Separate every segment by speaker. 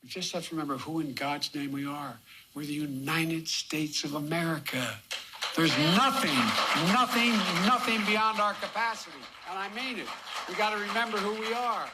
Speaker 1: But just let's remember who in God's name we are. We're the United States of America. There's nothing beyond our capacity. And I mean it. We got to remember who we are.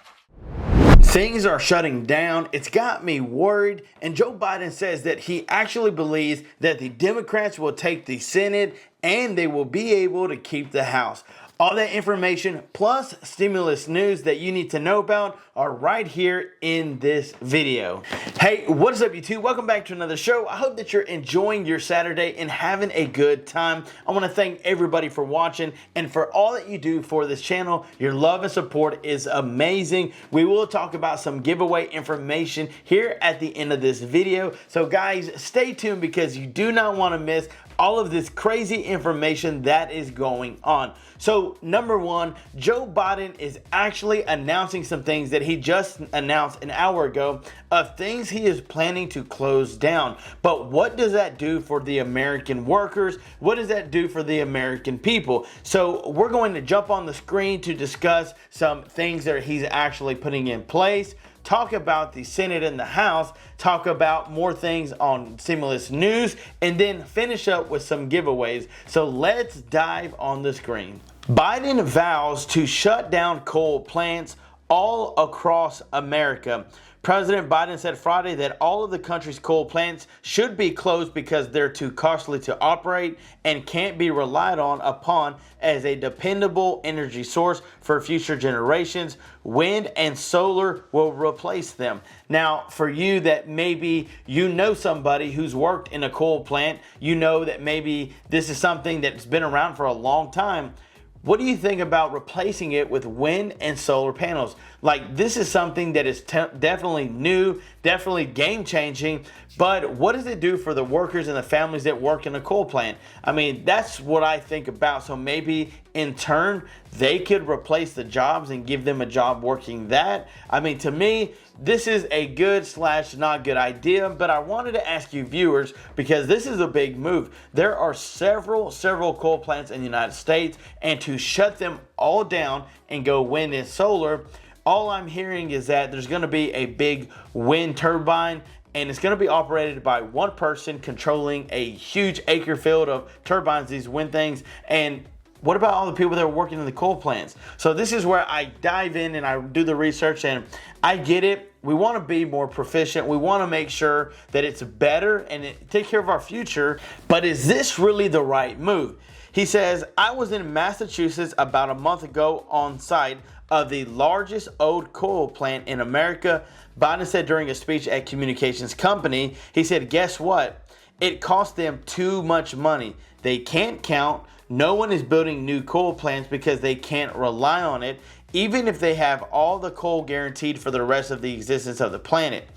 Speaker 2: Things are shutting down. It's got me worried. And Joe Biden says that he actually believes that the Democrats will take the Senate and they will be able to keep the House. All that information plus stimulus news that you need to know about are right here in this video. Hey, what is up YouTube? Welcome back to another show. I hope that you're enjoying your Saturday and having a good time. I want to thank everybody for watching and for all that you do for this channel. Your love and support is amazing. We will talk about some giveaway information here at the end of this video. So guys, stay tuned because you do not want to miss all of this crazy information that is going on. So number one, Joe Biden is actually announcing some things that he just announced an hour ago of things he is planning to close down. But what does that do for the American workers? What does that do for the American people? So we're going to jump on the screen to discuss some things that he's actually putting in place, talk about the Senate and the House, talk about more things on stimulus news, and then finish up with some giveaways. So let's dive on the screen. Biden vows to shut down coal plants all across America. President Biden said Friday that all of the country's coal plants should be closed because they're too costly to operate and can't be relied upon as a dependable energy source for future generations. Wind and solar will replace them. Now, for you that maybe you know somebody who's worked in a coal plant, you know that maybe this is something that's been around for a long time. What do you think about replacing it with wind and solar panels? Like, this is something that is definitely new, definitely game changing, but what does it do for the workers and the families that work in a coal plant? I mean, that's what I think about. So maybe in turn, they could replace the jobs and give them a job working that. I mean, to me, this is a good / not good idea, but I wanted to ask you viewers because this is a big move. There are several coal plants in the United States, and to shut them all down and go wind and solar, all I'm hearing is that there's going to be a big wind turbine, and it's going to be operated by one person controlling a huge acre field of turbines, these wind things. And what about all the people that are working in the coal plants? So this is where I dive in and I do the research, and I get it. We want to be more proficient. We want to make sure that it's better and take care of our future. But is this really the right move? He says, I was in Massachusetts about a month ago on site of the largest old coal plant in America. Biden said during a speech at Communications Company, he said, guess what? It cost them too much money. They can't count. No one is building new coal plants because they can't rely on it, even if they have all the coal guaranteed for the rest of the existence of the planet.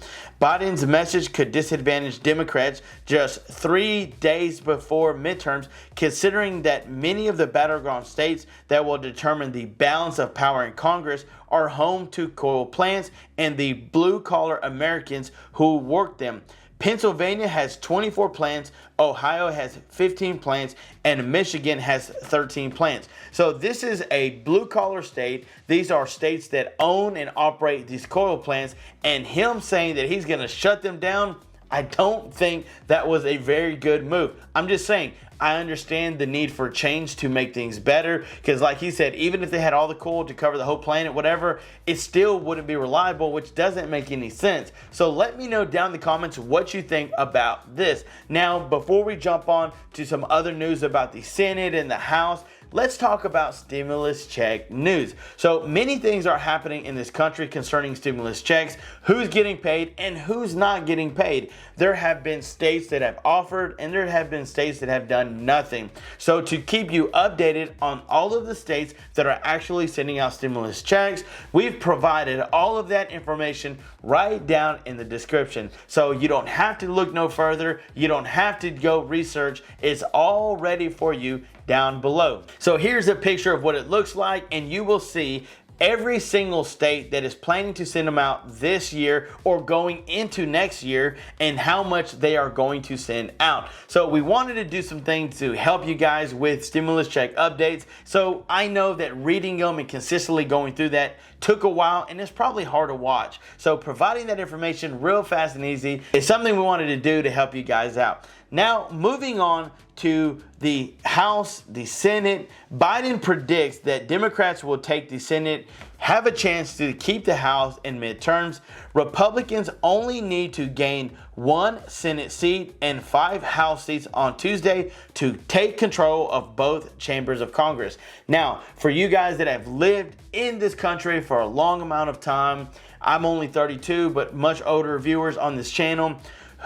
Speaker 2: Biden's message could disadvantage Democrats just 3 days before midterms, considering that many of the battleground states that will determine the balance of power in Congress are home to coal plants and the blue-collar Americans who work them. Pennsylvania has 24 plants, Ohio has 15 plants, and Michigan has 13 plants. So this is a blue-collar state. These are states that own and operate these coal plants, and him saying that he's going to shut them down, I don't think that was a very good move. I'm just saying, I understand the need for change to make things better, because like he said, even if they had all the coal to cover the whole planet, whatever, it still wouldn't be reliable, which doesn't make any sense. So let me know down in the comments what you think about this. Now, before we jump on to some other news about the Senate and the House, let's talk about stimulus check news. So many things are happening in this country concerning stimulus checks, who's getting paid and who's not getting paid. There have been states that have offered and there have been states that have done nothing. So to keep you updated on all of the states that are actually sending out stimulus checks, we've provided all of that information right down in the description. So you don't have to look no further. You don't have to go research. It's all ready for you down below. So here's a picture of what it looks like, and you will see every single state that is planning to send them out this year or going into next year and how much they are going to send out. So we wanted to do some things to help you guys with stimulus check updates. So I know that reading them and consistently going through that took a while, and it's probably hard to watch. So providing that information real fast and easy is something we wanted to do to help you guys out. Now, moving on to the House, the Senate, Biden predicts that Democrats will take the Senate, have a chance to keep the House in midterms. Republicans only need to gain 1 Senate seat and 5 House seats on Tuesday to take control of both chambers of Congress. Now, for you guys that have lived in this country for a long amount of time, I'm only 32, but much older viewers on this channel,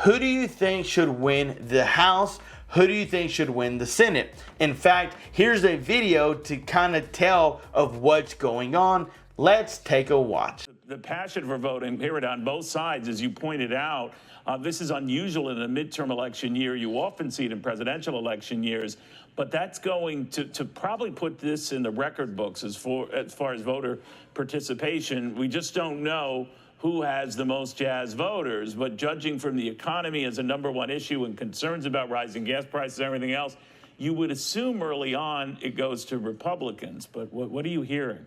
Speaker 2: who do you think should win the House? Who do you think should win the Senate? In fact, here's a video to kind of tell of what's going on. Let's take a watch.
Speaker 3: The passion for voting, hear it on both sides, as you pointed out. This is unusual in a midterm election year. You often see it in presidential election years, but that's going to probably put this in the record books as far as voter participation. We just don't know who has the most jazz voters, but judging from the economy as a #1 issue and concerns about rising gas prices and everything else, you would assume early on it goes to Republicans. But what are you hearing?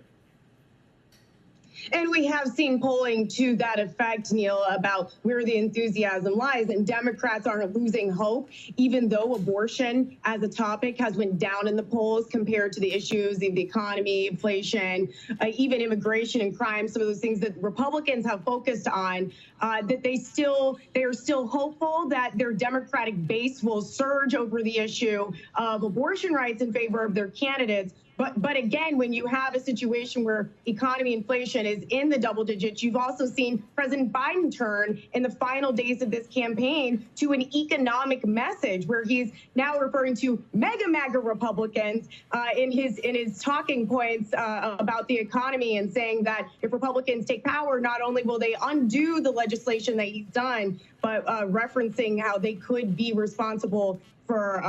Speaker 4: And we have seen polling to that effect, Neil, about where the enthusiasm lies. And Democrats aren't losing hope, even though abortion as a topic has went down in the polls compared to the issues of the economy, inflation, even immigration and crime, some of those things that Republicans have focused on, that they are still hopeful that their Democratic base will surge over the issue of abortion rights in favor of their candidates. But again, when you have a situation where economy inflation is in the double digits, you've also seen President Biden turn in the final days of this campaign to an economic message where he's now referring to MAGA Republicans in his talking points about the economy, and saying that if Republicans take power, not only will they undo the legislation that he's done, but referencing how they could be responsible for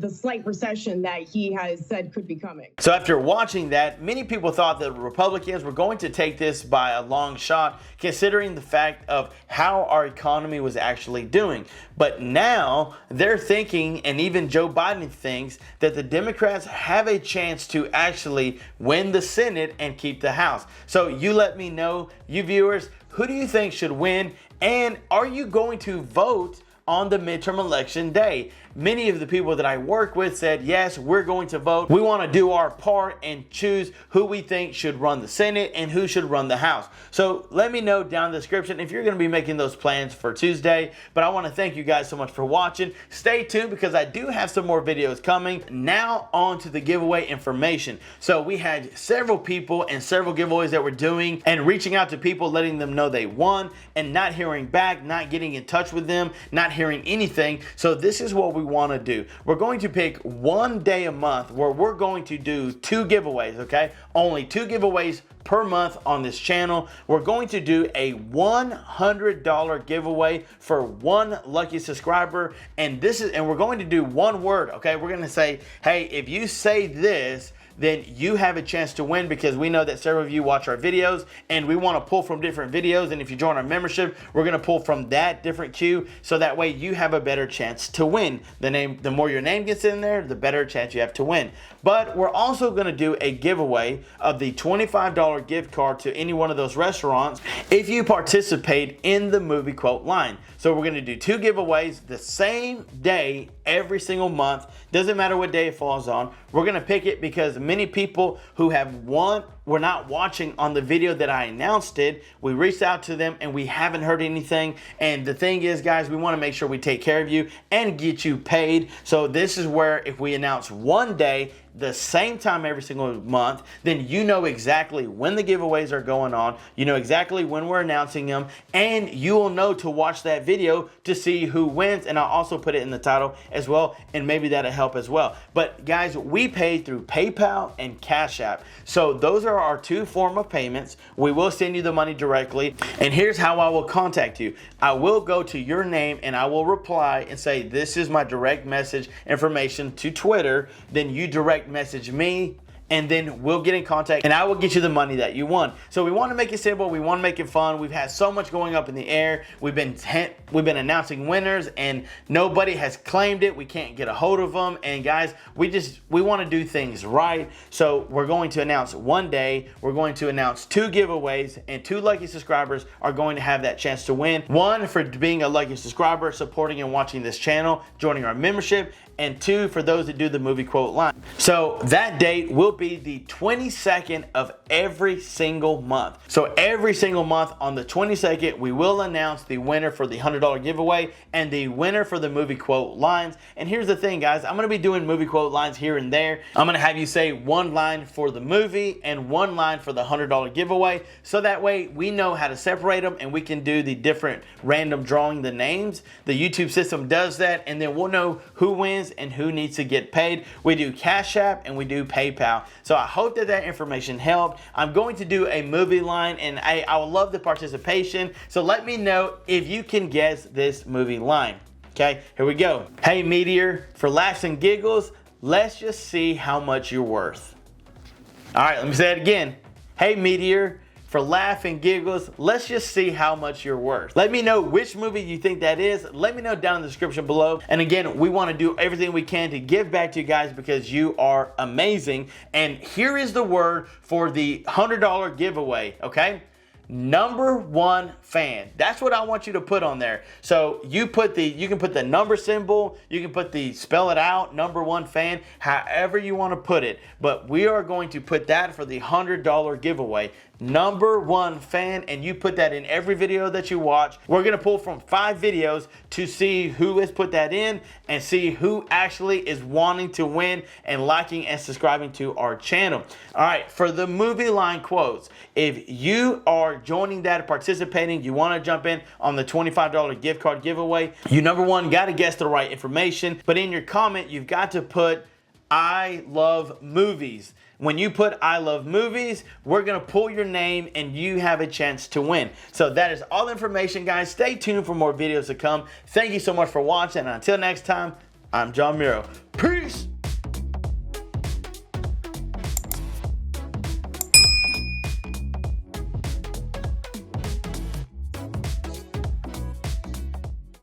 Speaker 4: the slight recession that he has said could be coming.
Speaker 2: So after watching that, many people thought that Republicans were going to take this by a long shot, considering the fact of how our economy was actually doing. But now they're thinking, and even Joe Biden thinks, that the Democrats have a chance to actually win the Senate and keep the House. So you let me know, you viewers, who do you think should win? And are you going to vote on the midterm election day? Many of the people that I work with said, yes, we're going to vote. We want to do our part and choose who we think should run the Senate and who should run the House. So let me know down in the description if you're going to be making those plans for Tuesday. But I want to thank you guys so much for watching. Stay tuned because I do have some more videos coming. Now on to the giveaway information. So we had several people and several giveaways that we're doing and reaching out to people, letting them know they won and not hearing back, not getting in touch with them, not hearing anything. So this is what we want to do. We're going to pick one day a month where we're going to do 2 giveaways, okay? Only 2 giveaways per month on this channel. We're going to do a $100 giveaway for 1 lucky subscriber, and we're going to do 1 word, okay? We're going to say, hey, if you say this, then you have a chance to win, because we know that several of you watch our videos and we want to pull from different videos. And if you join our membership, we're going to pull from that different queue, so that way you have a better chance to win. The more your name gets in there, the better chance you have to win. But we're also going to do a giveaway of the $25 gift card to any one of those restaurants if you participate in the movie quote line. So we're going to do 2 giveaways the same day every single month. Doesn't matter what day it falls on. We're going to pick it because many people who have won were not watching on the video that I announced it. We reached out to them and we haven't heard anything. And the thing is, guys, we want to make sure we take care of you and get you paid. So this is where if we announce one day, the same time every single month, then you know exactly when the giveaways are going on. You know exactly when we're announcing them, and you will know to watch that video to see who wins. And I'll also put it in the title as well, and maybe that'll help as well. But guys, we pay through PayPal and Cash App. So those are our 2 forms of payments. We will send you the money directly. And here's how I will contact you. I will go to your name and I will reply and say, this is my direct message information to Twitter. Then you direct message me and then we'll get in contact and I will get you the money that you want. So we want to make it simple. We want to make it fun. We've had so much going up in the air. We've been announcing winners and nobody has claimed it. We can't get a hold of them. And guys, we want to do things right. So we're going to announce one day. We're going to announce 2 giveaways, and 2 lucky subscribers are going to have that chance to win. 1 for being a lucky subscriber, supporting and watching this channel, joining our membership, and 2 for those that do the movie quote line. So that date will be the 22nd of every single month. So every single month on the 22nd, we will announce the winner for the $100 giveaway and the winner for the movie quote lines. And here's the thing, guys, I'm gonna be doing movie quote lines here and there. I'm gonna have you say 1 line for the movie and 1 line for the $100 giveaway. So that way we know how to separate them and we can do the different random drawing the names. The YouTube system does that, and then we'll know who wins and who needs to get paid. We do Cash App and we do PayPal. So I hope that information helped. I'm going to do a movie line, and I would love the participation. So let me know if you can guess this movie line. Okay, here we go. Hey Meteor, for laughs and giggles, let's just see how much you're worth. All right, let me say it again. Hey Meteor, for laugh and giggles, let's just see how much you're worth. Let me know which movie you think that is. Let me know down in the description below. And again, we want to do everything we can to give back to you guys because you are amazing. And here is the word for the $100 giveaway, okay? #1 fan. That's what I want you to put on there. So you can put the number symbol, you can put the spell it out, #1 fan, however you want to put it. But we are going to put that for the $100 giveaway. #1 fan, and you put that in every video that you watch. We're gonna pull from 5 videos to see who has put that in and see who actually is wanting to win and liking and subscribing to our channel. All right, for the movie line quotes, if you are joining that, participating, you want to jump in on the $25 gift card giveaway, you #1 got to guess the right information, but in your comment you've got to put I love movies. When you put I love movies, we're going to pull your name and you have a chance to win. So that is all the information, guys. Stay tuned for more videos to come. Thank you so much for watching. And until next time, I'm John Miro. Peace.